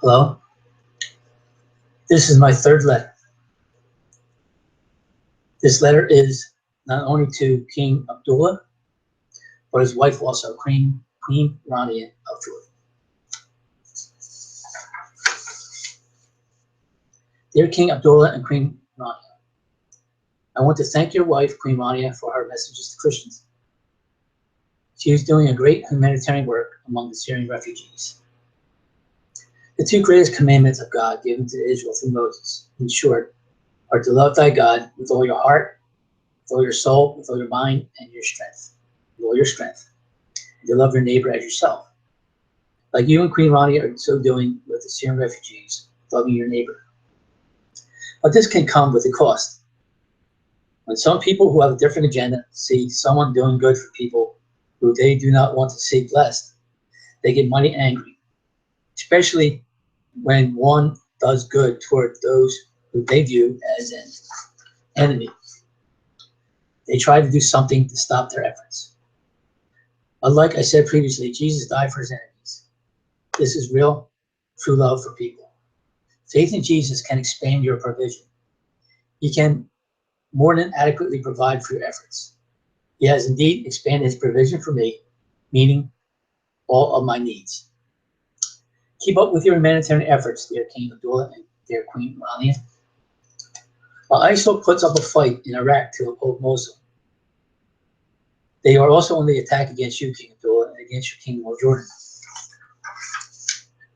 Hello, this is my third letter. This letter is not only to King Abdullah, but his wife also, Queen Rania of Jordan. Dear King Abdullah and Queen Rania, I want to thank your wife, Queen Rania, for her messages to Christians. She is doing a great humanitarian work among the Syrian refugees. The two greatest commandments of God given to Israel through Moses, in short, are to love thy God with all your heart, with all your soul, with all your mind, and your strength, with all your strength, and to love your neighbor as yourself. Like you and Queen Rania are so doing with the Syrian refugees, loving your neighbor. But this can come with a cost. When some people who have a different agenda see someone doing good for people who they do not want to see blessed, they get mighty angry, especially when one does good toward those who they view as an enemy. They try to do something to stop their efforts. But like I said previously, Jesus died for his enemies. This is real, true love for people. Faith in Jesus can expand your provision. He can more than adequately provide for your efforts. He has indeed expanded his provision for me, meaning all of my needs. Keep up with your humanitarian efforts, dear King Abdullah and dear Queen Rania. While ISIL puts up a fight in Iraq to uphold Mosul, they are also on the attack against you, King Abdullah, and against your Kingdom of Jordan.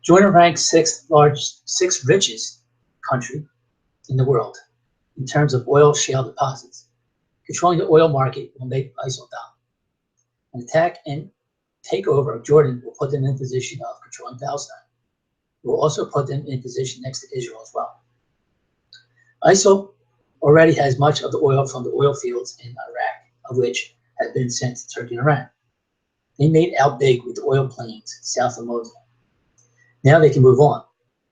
Jordan ranks sixth richest country in the world in terms of oil shale deposits. Controlling the oil market will make ISIL down. An attack and takeover of Jordan will put them in position of controlling Palestine. It will also put them in position next to Israel as well. ISIL already has much of the oil from the oil fields in Iraq, of which has been sent to Turkey and Iran. They made out big with the oil plains south of Mosul. Now they can move on.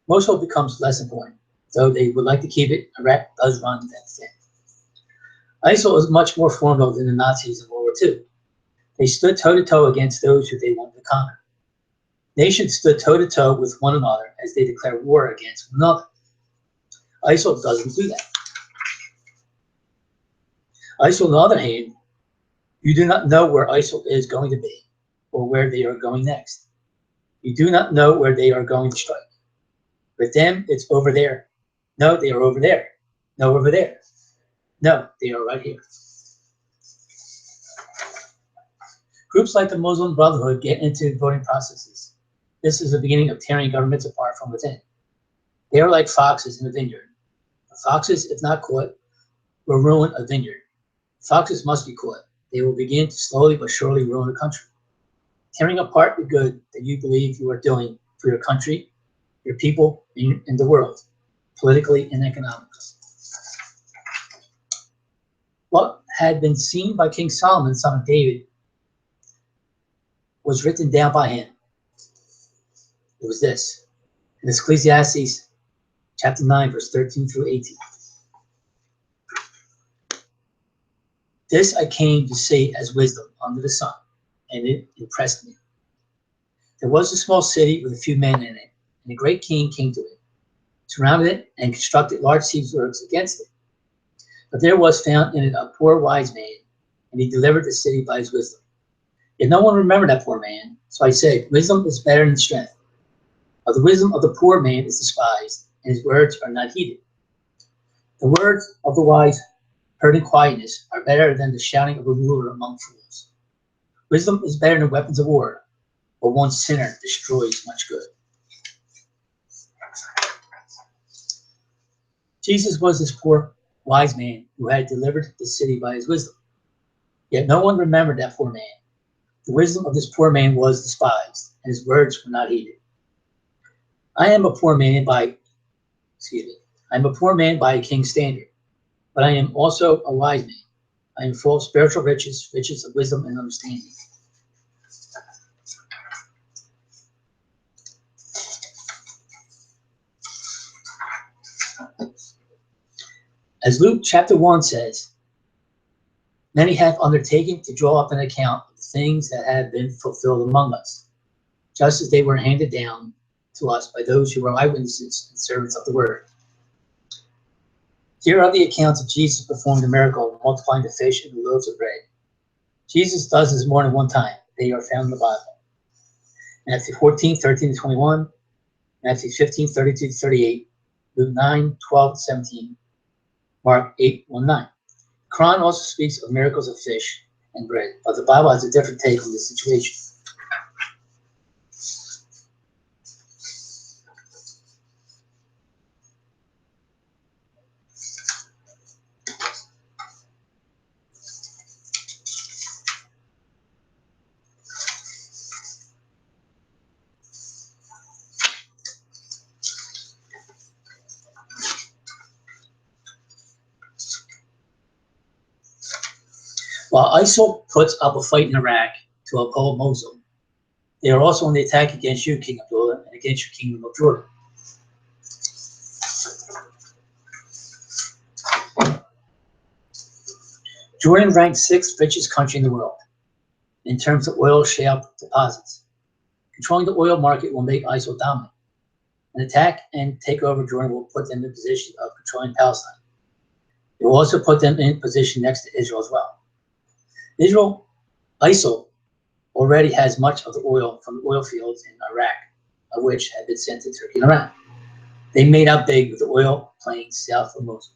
Mosul becomes less important, though they would like to keep it. Iraq does run that thin. ISIL is much more formidable than the Nazis in World War II. They stood toe-to-toe against those who they wanted to conquer. Nations stood toe-to-toe with one another as they declared war against one another. ISIL doesn't do that. ISIL, on the other hand, you do not know where ISIL is going to be or where they are going next. You do not know where they are going to strike. With them, it's over there. No, they are over there. No, over there. No, they are right here. Groups like the Muslim Brotherhood get into voting processes. This is the beginning of tearing governments apart from within. They are like foxes in a vineyard. The foxes, if not caught, will ruin a vineyard. Foxes must be caught. They will begin to slowly but surely ruin a country. Tearing apart the good that you believe you are doing for your country, your people, and the world, politically and economically. What had been seen by King Solomon, son of David, was written down by him. It was this, in Ecclesiastes chapter 9, verse 13 through 18. This I came to see as wisdom under the sun, and it impressed me. There was a small city with a few men in it, and a great king came to it, surrounded it, and constructed large siege works against it. But there was found in it a poor wise man, and he delivered the city by his wisdom. Yet no one remembered that poor man, so I said, wisdom is better than strength. But the wisdom of the poor man is despised, and his words are not heeded. The words of the wise, heard in quietness, are better than the shouting of a ruler among fools. Wisdom is better than weapons of war, but one sinner destroys much good. Jesus was this poor wise man who had delivered the city by his wisdom. Yet no one remembered that poor man. The wisdom of this poor man was despised, and his words were not heeded. I am a poor man by a king's standard, but I am also a wise man. I am full of spiritual riches, riches of wisdom and understanding. As Luke chapter 1 says, many have undertaken to draw up an account of the things that have been fulfilled among us, just as they were handed down to us by those who were eyewitnesses and servants of the word. Here are the accounts of Jesus performing the miracle of multiplying the fish and the loaves of bread. Jesus does this more than one time. They are found in the Bible. Matthew 14, 13 to 21, Matthew 15, 32 to 38, Luke 9, 12 to 17, Mark 8, 1, 9. The Quran also speaks of miracles of fish and bread, but the Bible has a different take on this situation. While ISIL puts up a fight in Iraq to uphold Mosul, they are also on the attack against you, King Abdullah, and against your kingdom of Jordan. Jordan ranks 6th richest country in the world in terms of oil shale deposits. Controlling the oil market will make ISIL dominant. An attack and takeover Jordan will put them in a position of controlling Palestine. It will also put them in position next to Israel as well. ISIL already has much of the oil from the oil fields in Iraq, of which had been sent to Turkey and Iran. They made out big with the oil plains south of Mosul.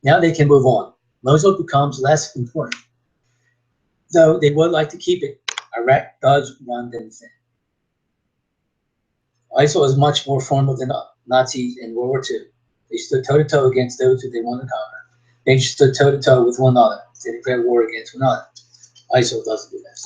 Now they can move on. Mosul becomes less important. Though they would like to keep it, Iraq does run them thin. ISIL is much more formal than Nazis in World War II. They stood toe-to-toe against those who they wanted to conquer. They stood toe-to-toe with one another. They declared war against one another. ISIL doesn't do that.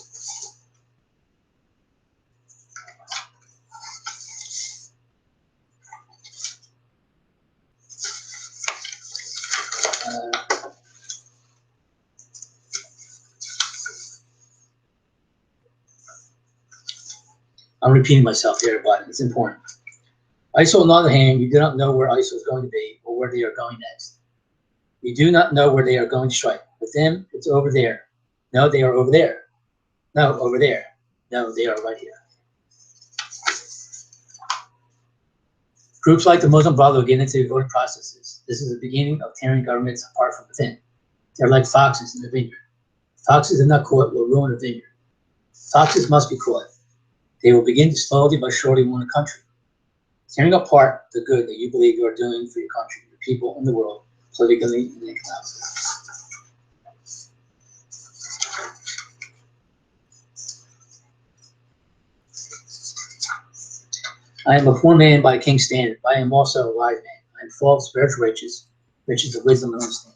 I'm repeating myself here, but it's important. ISIL, on the other hand, you do not know where ISIL is going to be or where they are going next. You do not know where they are going to strike. With them, it's over there. No, they are over there. No, over there. No, they are right here. Groups like the Muslim Brotherhood get into voting processes. This is the beginning of tearing governments apart from within. They're like foxes in the vineyard. Foxes are not caught will ruin the vineyard. Foxes must be caught. They will begin to slowly but surely ruin the country. Tearing apart the good that you believe you are doing for your country, your people, and the world, politically and economically. I am a poor man by a king's standard, but I am also a wise man. I am full of spiritual riches, riches of wisdom and understanding.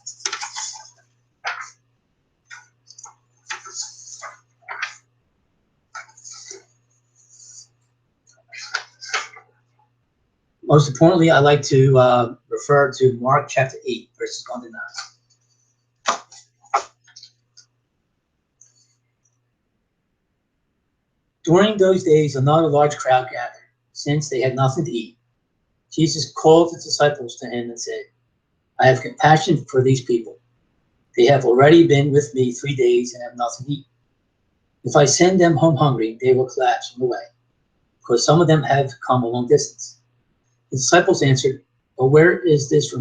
Most importantly, I like to refer to Mark chapter 8, verses 1 to 9. During those days, another large crowd gathered, since they had nothing to eat. Jesus called his disciples to him and said, I have compassion for these people. They have already been with me 3 days and have nothing to eat. If I send them home hungry, they will collapse on the way, because some of them have come a long distance. The disciples answered, but where is this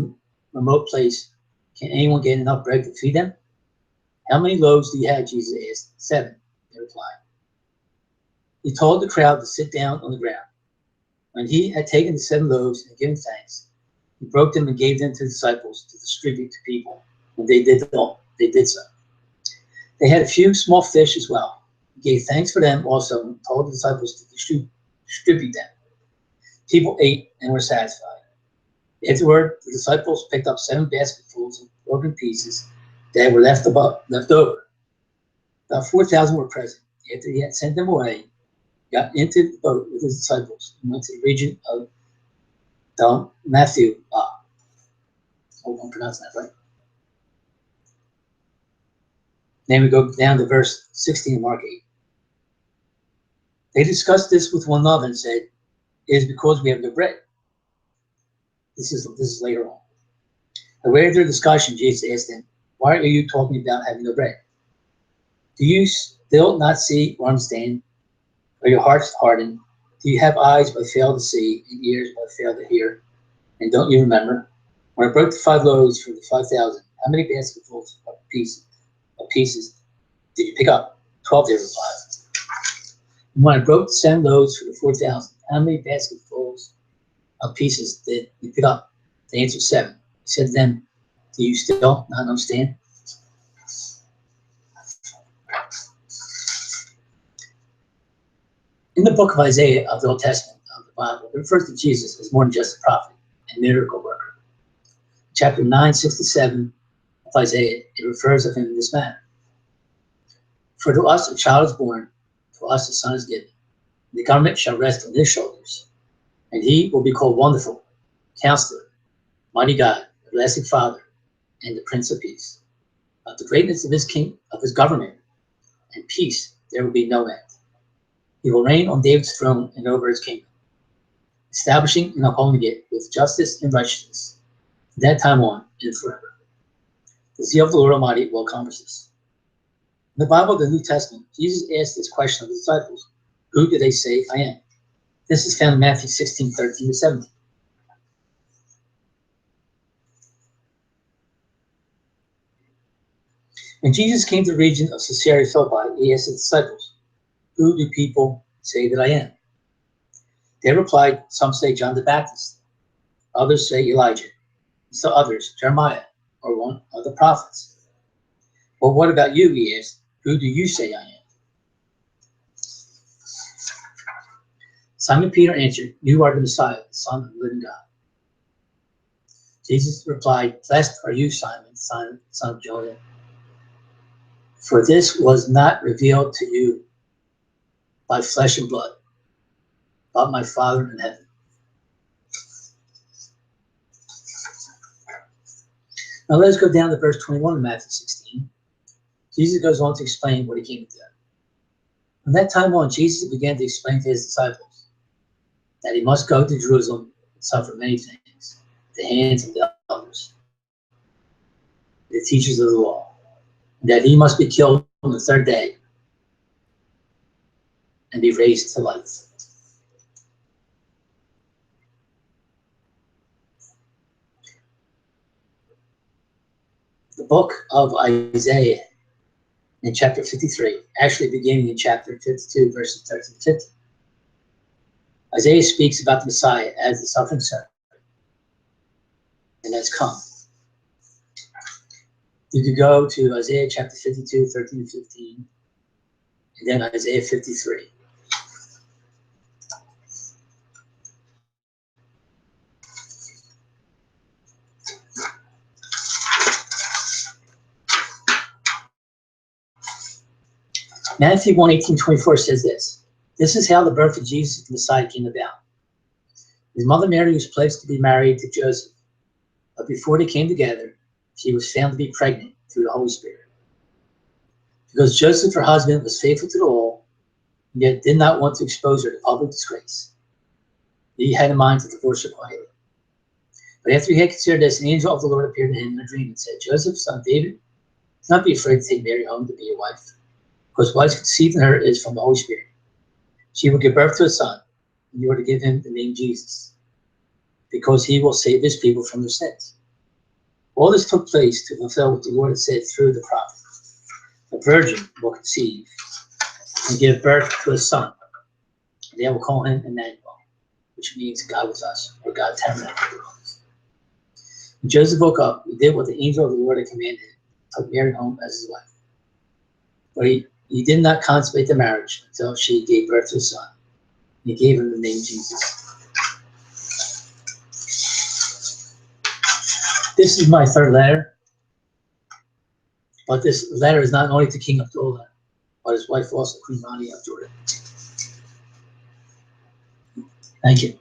remote place? Can anyone get enough bread to feed them? How many loaves do you have? Jesus asked. 7, they replied. He told the crowd to sit down on the ground. When he had taken the 7 loaves and given thanks, he broke them and gave them to the disciples to distribute to people. And they did so. They had a few small fish as well. He gave thanks for them also and told the disciples to distribute them. People ate and were satisfied. Afterward, the disciples picked up 7 basketfuls of broken pieces that were left over. About 4,000 were present. After he had sent them away, he got into the boat with his disciples and went to the region of Dalmatthew. I hope I'm pronouncing that right. Then we go down to verse 16 of Mark 8. They discussed this with one another and said, it is because we have no bread. This is later on. Aware of their discussion, Jesus asked them, why are you talking about having no bread? Do you still not see or understand? Are your hearts hardened? Do you have eyes but fail to see, and ears but fail to hear? And don't you remember? When I broke the 5 loaves for the 5,000, how many basketfuls of pieces did you pick up? 12, they replied. And when I broke the 7 loaves for the 4,000, how many basketfuls of pieces did you pick up? They answered 7. He said to them, do you still not understand? In the book of Isaiah of the Old Testament of the Bible, it refers to Jesus as more than just a prophet and miracle worker. Chapter 9, 6 to 7 of Isaiah, it refers of him in this manner. For to us a child is born, to us a son is given. The government shall rest on his shoulders, and he will be called Wonderful, Counselor, Mighty God, Everlasting Father, and the Prince of Peace. Of the greatness of his government and peace there will be no end. He will reign on David's throne and over his kingdom, establishing and upholding it with justice and righteousness, from that time on and forever. The zeal of the Lord Almighty will accomplish this. In the Bible of the New Testament, Jesus asked this question of the disciples, who do they say I am? This is found in Matthew 16, 13 to 17. When Jesus came to the region of Caesarea Philippi, he asked his disciples, who do people say that I am? They replied, some say John the Baptist, others say Elijah, and still others Jeremiah, or one of the prophets. Well, what about you, he asked, who do you say I am? Simon Peter answered, you are the Messiah, the Son of the living God. Jesus replied, blessed are you, Simon, son of Jonah, for this was not revealed to you by flesh and blood, but my Father in heaven. Now let's go down to verse 21 of Matthew 16. Jesus goes on to explain what he came to do. From that time on, Jesus began to explain to his disciples that he must go to Jerusalem and suffer many things at the hands of the elders, the teachers of the law, and that he must be killed on the 3rd day and be raised to life. The book of Isaiah in chapter 53, actually beginning in chapter 52, verses 13 to 15. Isaiah speaks about the Messiah as the suffering servant and has come. You could go to Isaiah chapter 52, 13 to 15, and then Isaiah 53. Matthew 1, 18, 24 says this. This is how the birth of Jesus, the Messiah, came about. His mother Mary was pledged to be married to Joseph, but before they came together, she was found to be pregnant through the Holy Spirit. Because Joseph, her husband, was faithful to the law, yet did not want to expose her to public disgrace, he had in mind to divorce her quietly. But after he had considered this, an angel of the Lord appeared to him in a dream and said, Joseph, son of David, do not be afraid to take Mary home to be your wife, because what is conceived in her is from the Holy Spirit. She will give birth to a son, and you are to give him the name Jesus, because he will save his people from their sins. All this took place to fulfill what the Lord had said through the prophet. A virgin will conceive and give birth to a son. They will call him Emmanuel, which means God with us, or God tabernacled with us. When Joseph woke up, he did what the angel of the Lord had commanded him, took Mary home as his wife. But he did not consummate the marriage until she gave birth to a son. He gave him the name Jesus. This is my 3rd letter. But this letter is not only to King Abdullah, but his wife also, Queen Rania of Jordan. Thank you.